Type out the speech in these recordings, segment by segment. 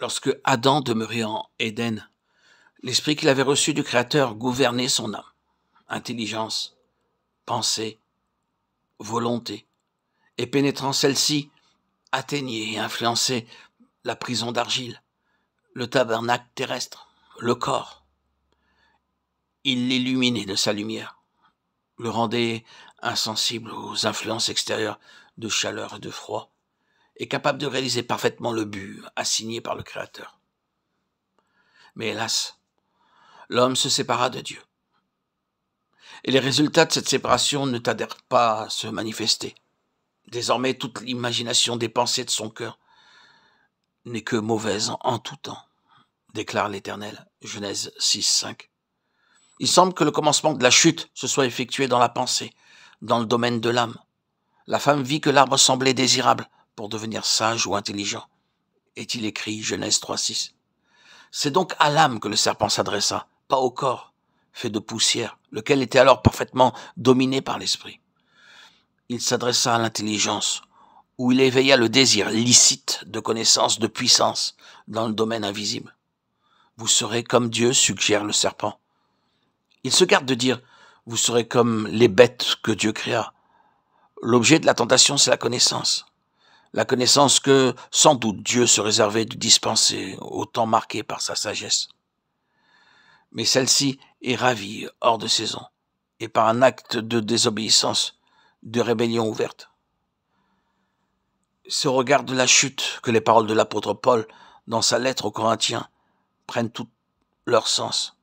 Lorsque Adam demeurait en Éden, l'esprit qu'il avait reçu du Créateur gouvernait son âme, intelligence, pensée, volonté, et pénétrant celle-ci, atteignait et influençait la prison d'argile, le tabernacle terrestre, le corps. Il l'illuminait de sa lumière, le rendait insensible aux influences extérieures de chaleur et de froid, et capable de réaliser parfaitement le but assigné par le Créateur. Mais hélas, l'homme se sépara de Dieu. Et les résultats de cette séparation ne tardèrent pas à se manifester. Désormais, toute l'imagination des pensées de son cœur n'est que mauvaise en tout temps, déclare l'Éternel, Genèse 6, 5. Il semble que le commencement de la chute se soit effectué dans la pensée, dans le domaine de l'âme. La femme vit que l'arbre semblait désirable pour devenir sage ou intelligent. Est-il écrit, Genèse 3, 6. C'est donc à l'âme que le serpent s'adressa, pas au corps, fait de poussière, lequel était alors parfaitement dominé par l'esprit. Il s'adressa à l'intelligence, où il éveilla le désir licite de connaissance, de puissance, dans le domaine invisible. Vous serez comme Dieu, suggère le serpent. Il se garde de dire, vous serez comme les bêtes que Dieu créa. L'objet de la tentation, c'est la connaissance. La connaissance que, sans doute, Dieu se réservait de dispenser au temps marqué par sa sagesse. Mais celle-ci est ravie hors de saison, et par un acte de désobéissance, de rébellion ouverte. C'est au regard de la chute que les paroles de l'apôtre Paul, dans sa lettre aux Corinthiens, prennent tout leur sens.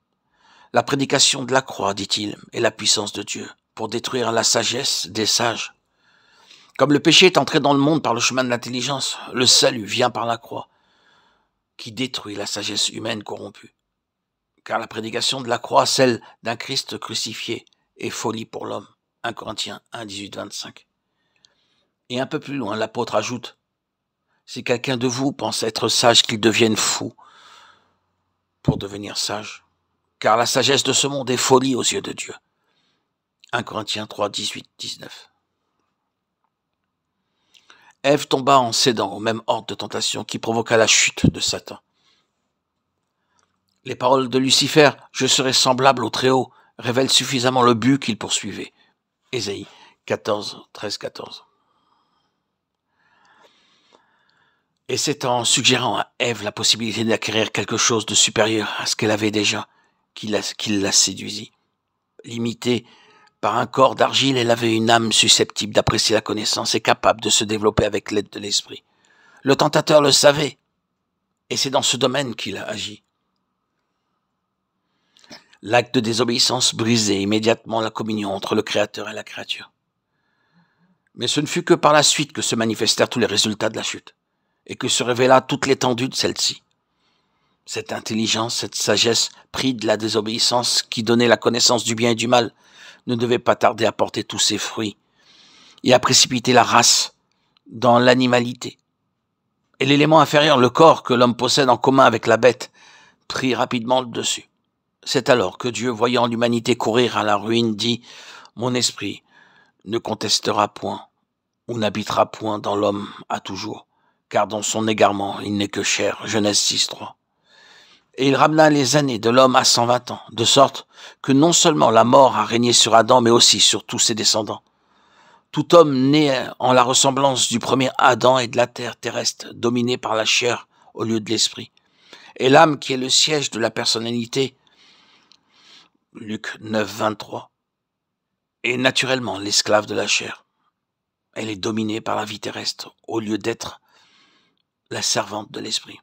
La prédication de la croix, dit-il, est la puissance de Dieu pour détruire la sagesse des sages. Comme le péché est entré dans le monde par le chemin de l'intelligence, le salut vient par la croix, qui détruit la sagesse humaine corrompue. Car la prédication de la croix, celle d'un Christ crucifié, est folie pour l'homme. 1 Corinthiens 1, 18, 25. Et un peu plus loin, l'apôtre ajoute, si quelqu'un de vous pense être sage, qu'il devienne fou pour devenir sage. Car la sagesse de ce monde est folie aux yeux de Dieu. 1 Corinthiens 3, 18, 19. Ève tomba en cédant au même ordre de tentation qui provoqua la chute de Satan. Les paroles de Lucifer, « Je serai semblable au Très-Haut », révèlent suffisamment le but qu'il poursuivait. Ésaïe 14, 13, 14. Et c'est en suggérant à Ève la possibilité d'acquérir quelque chose de supérieur à ce qu'elle avait déjà qu'il la séduisit. Limitée par un corps d'argile, elle avait une âme susceptible d'apprécier la connaissance et capable de se développer avec l'aide de l'esprit. Le tentateur le savait, et c'est dans ce domaine qu'il a agi. L'acte de désobéissance brisait immédiatement la communion entre le Créateur et la créature. Mais ce ne fut que par la suite que se manifestèrent tous les résultats de la chute, et que se révéla toute l'étendue de celle-ci. Cette intelligence, cette sagesse prise de la désobéissance qui donnait la connaissance du bien et du mal, ne devait pas tarder à porter tous ses fruits et à précipiter la race dans l'animalité. Et l'élément inférieur, le corps que l'homme possède en commun avec la bête, prit rapidement le dessus. C'est alors que Dieu, voyant l'humanité courir à la ruine, dit « Mon esprit ne contestera point ou n'habitera point dans l'homme à toujours, car dans son égarement il n'est que chair. » Genèse 6, 3. Et il ramena les années de l'homme à 120 ans, de sorte que non seulement la mort a régné sur Adam, mais aussi sur tous ses descendants. Tout homme né en la ressemblance du premier Adam et de la terre terrestre, dominé par la chair au lieu de l'esprit. Et l'âme qui est le siège de la personnalité, Luc 9, 23, est naturellement l'esclave de la chair. Elle est dominée par la vie terrestre, au lieu d'être la servante de l'esprit.